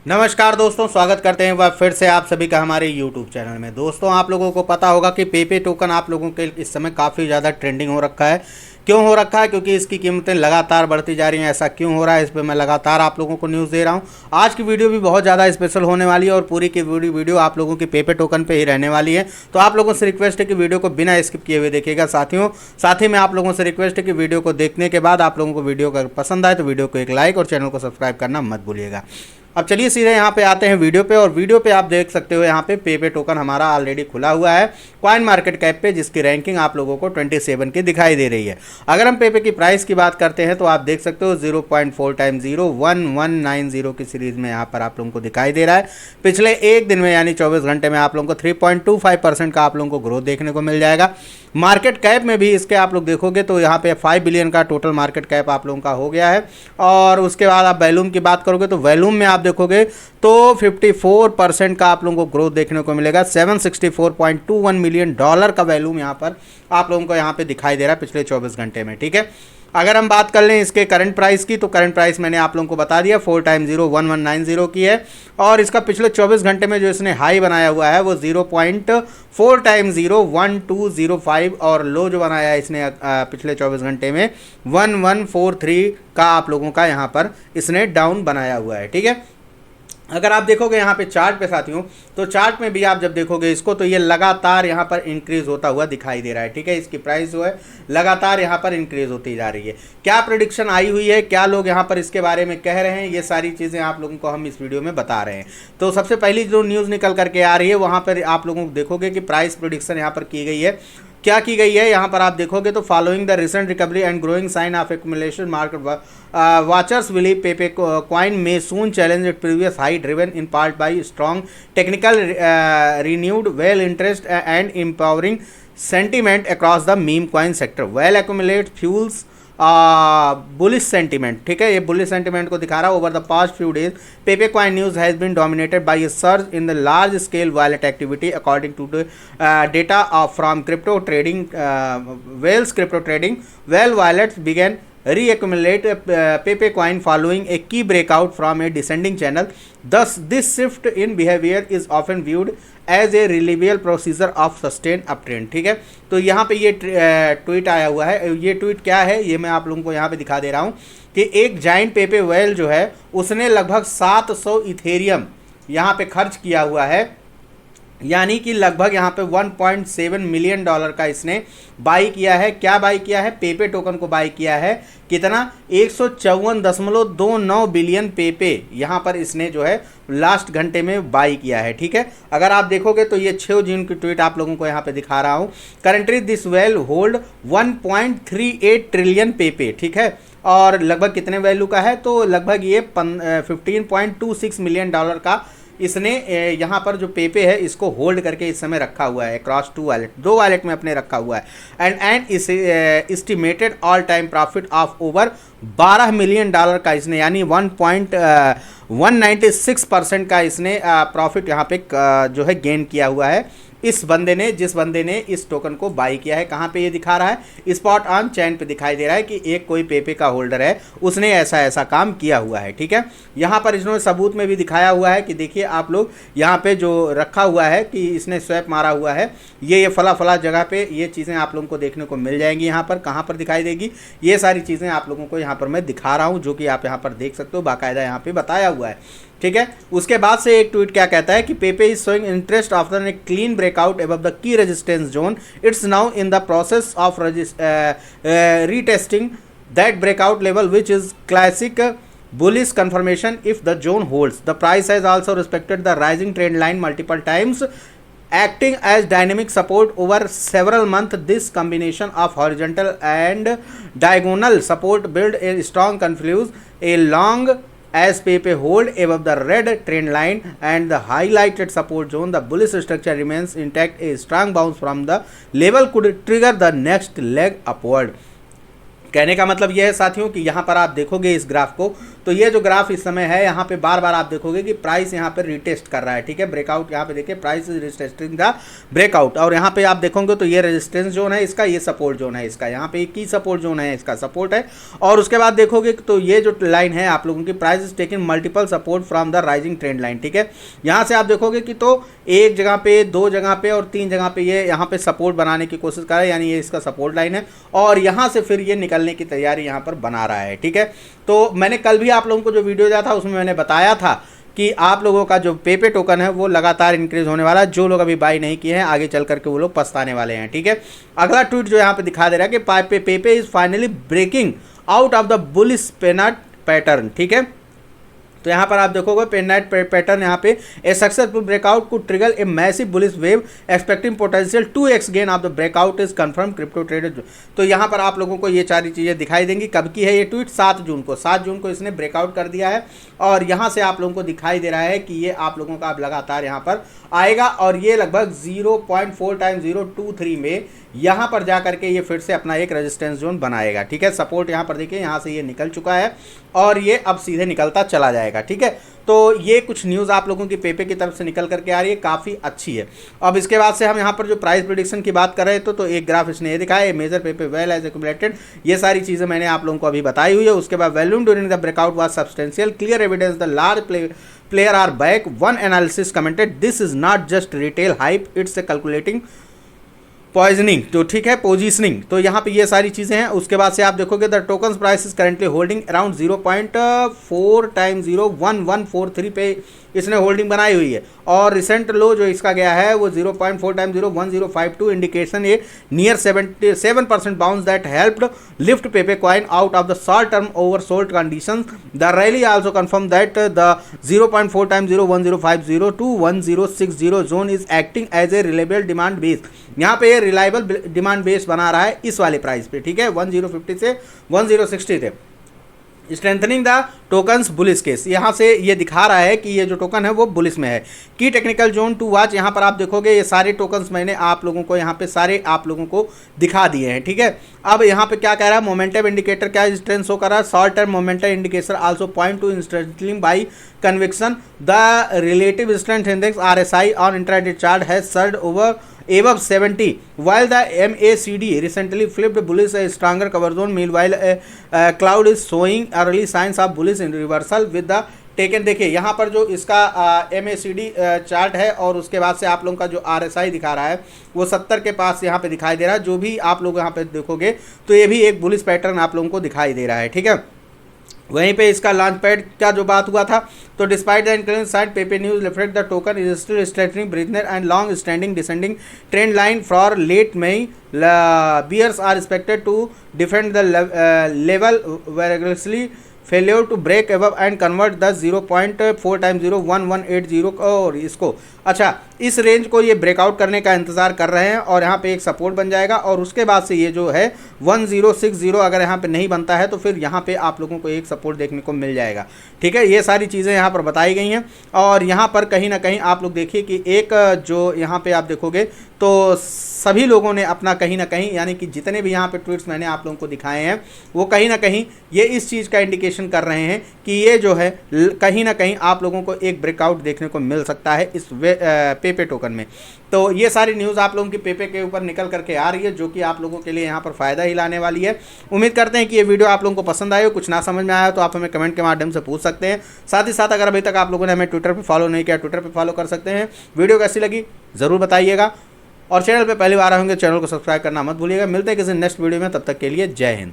नमस्कार दोस्तों, स्वागत करते हैं वह फिर से आप सभी का हमारे YouTube चैनल में। दोस्तों, आप लोगों को पता होगा कि पेपे टोकन आप लोगों के इस समय काफ़ी ज़्यादा ट्रेंडिंग हो रखा है। क्यों हो रखा है? क्योंकि इसकी कीमतें लगातार बढ़ती जा रही हैं। ऐसा क्यों हो रहा है, इस पर मैं लगातार आप लोगों को न्यूज़ दे रहा हूं। आज की वीडियो भी बहुत ज़्यादा स्पेशल होने वाली है और पूरी की पूरी वीडियो आप लोगों की पेपे टोकन पे ही रहने वाली है। तो आप लोगों से रिक्वेस्ट है कि वीडियो को बिना स्किप किए हुए देखिएगा साथियों। साथ ही में आप लोगों से रिक्वेस्ट है कि वीडियो को देखने के बाद आप लोगों को वीडियो अगर पसंद आए तो वीडियो को एक लाइक और चैनल को सब्सक्राइब करना मत भूलिएगा। अब चलिए सीधे यहाँ पे आते हैं वीडियो पे, और वीडियो पे आप देख सकते हो यहाँ पे पेपे टोकन हमारा ऑलरेडी खुला हुआ है कॉइन मार्केट कैप पे, जिसकी रैंकिंग आप लोगों को 27 की दिखाई दे रही है। अगर हम पेपे की प्राइस की बात करते हैं तो आप देख सकते हो 0.4 टाइम 01190 की सीरीज में यहाँ पर आप लोगों को दिखाई दे रहा है। पिछले एक दिन में यानी 24 घंटे में आप लोगों को 3.25% का आप लोगों को ग्रोथ देखने को मिल जाएगा। मार्केट कैप में भी इसके आप लोग देखोगे तो यहाँ पे 5 बिलियन का टोटल मार्केट कैप आप लोगों का हो गया है। और उसके बाद आप वैल्यूम की बात करोगे तो वैल्यूम में आप देखोगे तो 54% का आप लोगों को ग्रोथ देखने को मिलेगा। $764.21 मिलियन का वैल्यूम यहाँ पर आप लोगों को यहाँ पे दिखाई दे रहा है पिछले 24 घंटे में। ठीक है, अगर हम बात कर लें इसके करंट प्राइस की तो करंट प्राइस मैंने आप लोगों को बता दिया 4 टाइम 01190 की है। और इसका पिछले 24 घंटे में जो इसने हाई बनाया हुआ है वो 0.4 टाइम 01205 और लो जो बनाया है इसने पिछले 24 घंटे में 1143 का आप लोगों का यहाँ पर इसने डाउन बनाया हुआ है। ठीक है, अगर आप देखोगे यहाँ पे चार्ट पे साथियों, तो चार्ट में भी आप जब देखोगे इसको तो ये लगातार यहाँ पर इंक्रीज होता हुआ दिखाई दे रहा है। ठीक है, इसकी प्राइस जो है लगातार यहाँ पर इंक्रीज होती जा रही है। क्या प्रेडिक्शन आई हुई है, क्या लोग यहाँ पर इसके बारे में कह रहे हैं, ये सारी चीज़ें आप लोगों को हम इस वीडियो में बता रहे हैं। तो सबसे पहली जो न्यूज़ निकल करके आ रही है वहाँ पर आप लोगों को देखोगे कि प्राइस प्रेडिक्शन यहाँ पर की गई है। क्या की गई है यहाँ पर आप देखोगे तो following the recent recovery and growing sign of accumulation market watchers believe Pepe coin may soon challenge its previous high, driven in part by strong technical renewed well interest and empowering sentiment across the meme coin sector. Well accumulate fuels bullish sentiment. ठीक है, ये bullish sentiment को दिखा रहा है। Over the past few days Pepe coin news has been dominated by a surge in the large scale wallet activity according to the data from crypto trading whales crypto trading whale wallets begin reaccumulate Pepe coin following a key breakout from a descending channel. Thus, this shift in behavior is often viewed as a reliable procedure of sustained uptrend. ठीक है, तो यहाँ पे ये tweet आया हुआ है। ये ट्वीट क्या है ये मैं आप लोगों को यहाँ पे दिखा दे रहा हूँ कि एक जाइंट पेपे वेल जो है उसने लगभग 700 इथेरियम यहाँ पे खर्च किया हुआ है, यानी कि लगभग यहाँ पे 1.7 मिलियन डॉलर का इसने बाई किया है। क्या बाई किया है? पेपे टोकन को बाई किया है। कितना? 154.29 बिलियन पेपे यहाँ पर इसने जो है लास्ट घंटे में बाई किया है। ठीक है, अगर आप देखोगे तो ये 6 जून की ट्वीट आप लोगों को यहाँ पे दिखा रहा हूँ। Currently this whale hold 1.38 trillion Pepe. ठीक है, और लगभग कितने वैल्यू का है? तो लगभग ये 15.26 मिलियन डॉलर का इसने यहाँ पर जो पेपे है इसको होल्ड करके इस समय रखा हुआ है क्रॉस 2 वॉलेट, 2 वॉलेट में अपने रखा हुआ है। एंड इस estimated all time profit of over 12 million dollar का इसने यानी 1.196% का इसने प्रॉफिट यहाँ पे जो है गेन किया हुआ है इस बंदे ने, जिस बंदे ने इस टोकन को बाई किया है। कहाँ पे ये दिखा रहा है? स्पॉट ऑन चैन पे दिखाई दे रहा है कि एक कोई पेपे का होल्डर है, उसने ऐसा ऐसा काम किया हुआ है। ठीक है, यहाँ पर इन्होंने सबूत में भी दिखाया हुआ है कि देखिए आप लोग यहाँ पे जो रखा हुआ है कि इसने स्वैप मारा हुआ है, ये फला फला जगह पे ये चीज़ें आप लोगों को देखने को मिल जाएंगी। यहाँ पर कहाँ पर दिखाई देगी? ये सारी चीज़ें आप लोगों को यहाँ पर मैं दिखा रहा हूँ, जो कि आप यहाँ पर देख सकते हो, बाकायदा यहाँ पे बताया हुआ है। ठीक है, उसके बाद से एक ट्वीट क्या कहता है कि Pepe is showing interest after a clean breakout above the key resistance zone. It's now in the process of retesting that breakout level which is classic bullish confirmation if the zone holds. The price has also respected the rising trend line multiple times, acting as dynamic support over several months. This combination of horizontal and diagonal support build a strong confluence a long as Pepe hold above the red trend line and the highlighted support zone. The bullish structure remains intact. A strong bounce from the level could trigger the next leg upward. कहने का मतलब ये है साथियों कि यहाँ पर आप देखोगे इस ग्राफ को, तो ये जो ग्राफ इस समय है यहाँ पे बार बार आप देखोगे कि प्राइस यहाँ पे रिटेस्ट कर रहा है, ठीक है। ब्रेकआउट यहाँ पे देखिए, price is retesting the breakout, और यहाँ पे आप देखोगे तो ये रेजिस्टेंस जोन है इसका, ये सपोर्ट जोन है इसका, यहाँ पे की सपोर्ट जोन है इसका, सपोर्ट है। और उसके बाद देखोगे तो ये जो लाइन है आप लोगों की, price is taking multiple support from the rising trend line, ठीक है। यहाँ से आप देखोगे कि तो एक जगह पे, दो जगह पे और तीन जगह पे ये यहाँ पे सपोर्ट बनाने की कोशिश कर रहा है, यानी ये इसका सपोर्ट लाइन है, और यहाँ से फिर ये निकलने की तैयारी यहाँ पर बना रहा है, ठीक है। तो मैंने कल भी आप लोगों को जो वीडियो दिया था उसमें मैंने बताया था कि आप लोगों का जो पेपे टोकन है वो लगातार इंक्रीज होने वाला है। जो लोग अभी बाई नहीं किए हैं आगे चल करके वो लोग पछताने वाले हैं, ठीक है। अगला ट्वीट जो यहाँ पे दिखा दे रहा है कि Pepe is finally breaking out of the bullish pennant pattern, ठीक है। तो यहाँ पर आप देखोगे पेनट पैटर्न यहाँ पे ए सक्सेसफुल ब्रेकआउट को trigger a massive bullish wave expecting potential 2x gain of the breakout is confirm crypto trader. तो यहाँ पर आप लोगों को ये सारी चीज़ें दिखाई देंगी। कब की है ये ट्वीट? 7 जून को। 7 जून को इसने ब्रेकआउट कर दिया है और यहाँ से आप लोगों को दिखाई दे रहा है कि ये आप लोगों का अब लगातार यहाँ पर आएगा और ये लगभग 0.4 टाइम 023 में यहाँ पर जा करके ये फिर से अपना एक रेजिस्टेंस जोन बनाएगा, ठीक है। सपोर्ट यहाँ पर देखिए, यहाँ से ये निकल चुका है और ये अब सीधे निकलता चला जाएगा, ठीक है। तो ये कुछ न्यूज़ आप लोगों की पेपे की तरफ से निकल करके आ रही है, काफ़ी अच्छी है। अब इसके बाद से हम यहाँ पर जो प्राइस प्रेडिक्शन की बात कर रहे थे तो एक ग्राफ इसने ये दिखाया, मेजर पेपे वेल एज एक्यूमुलेटेड, ये सारी चीज़ें मैंने आप लोगों को अभी बताई हुई है। उसके बाद volume during the breakout was substantial, clear evidence the large player are back, one analysis commented this is not just retail hype, it's a calculating poisoning, तो ठीक है, पोजिशनिंग। तो यहाँ पे ये सारी चीज़ें हैं। उसके बाद से आप देखोगे the tokens price is currently holding around 0.4 time 01143 पे इसने होल्डिंग बनाई हुई है और रिसेंट लो जो इसका गया है वो 0.4 time 01052 indication a near 77% bounce that helped lift Pepe coin out of the short term oversold conditions. The rally also confirm that the 0.4 time 01050 to 1060 zone is acting as a reliable demand base. यहाँ पे ये reliable demand base बना रहा है इस वाले price पे, ठीक है, 1050 से 1060 थे। Strengthening the tokens bullish case, यहाँ से ये दिखा रहा है कि ये जो टोकन है वो बुलिस में है। की टेक्निकल जोन टू वॉच, यहाँ पर आप देखोगे ये सारे टोकन्स मैंने आप लोगों को यहाँ पे सारे आप लोगों को दिखा दिए हैं, ठीक है। अब यहाँ पे क्या कह रहा है, मोमेंटम इंडिकेटर क्या स्ट्रेंथ शो कर रहा है, short term momentum indicator also point two strengthening by conviction. The relative strength index RSI on intraday chart has surd over above 70 while the MACD recently flipped bullish a stronger cover zone. Meanwhile a cloud is showing early signs of bullish in reversal with the taken। देखिए यहाँ पर जो इसका MACD chart है और उसके बाद से आप लोगों का जो RSI दिखा रहा है वो 70 के पास यहाँ पे दिखाई दे रहा है। जो भी आप लोग यहाँ पे देखोगे तो ये भी एक बुलिश पैटर्न आप लोगों को दिखाई दे रहा है, ठीक है। वहीं पे इसका लॉन्च पैड का जो बात हुआ था तो despite the increasing side Pepe news reflect the token is still straightening bridgener and long standing descending trend line for late May. Bears are expected to defend the level vigorously failure to break above and convert the 0.4 time 01180 और इसको अच्छा इस range को ये breakout करने का इंतज़ार कर रहे हैं और यहाँ पे एक सपोर्ट बन जाएगा और उसके बाद से ये जो है 1060 अगर यहाँ पे नहीं बनता है तो फिर यहाँ पे आप लोगों को एक सपोर्ट देखने को मिल जाएगा, ठीक है। ये सारी चीज़ें यहाँ पर बताई गई हैं और यहाँ पर कहीं ना कहीं आप लोग देखिए कि एक जो यहाँ पे आप देखोगे तो सभी लोगों ने अपना कहीं ना कहीं यानी कि जितने भी यहाँ पे ट्वीट्स मैंने आप लोगों को दिखाए हैं वो कहीं ना कहीं ये इस चीज़ का इंडिकेशन कर रहे हैं कि ये जो है कहीं ना कहीं आप लोगों को एक ब्रेकआउट देखने को मिल सकता है इस पेपे टोकन में। तो ये सारी न्यूज़ आप लोगों की पेपे के ऊपर निकल करके आ रही है जो कि आप लोगों के लिए यहाँ पर फ़ायदा ही लाने वाली है। उम्मीद करते हैं कि ये वीडियो आप लोगों को पसंद आए हो। कुछ ना समझ में आया तो आप हमें कमेंट के माध्यम से पूछ सकते हैं। साथ ही साथ अगर अभी तक आप लोगों ने हमें ट्विटर पर फॉलो नहीं किया, ट्विटर पर फॉलो कर सकते हैं। वीडियो कैसी लगी ज़रूर बताइएगा और चैनल पर पहली बार आए होंगे चैनल को सब्सक्राइब करना मत भूलिएगा। मिलते हैं किसी नेक्स्ट वीडियो में, तब तक के लिए जय हिंद।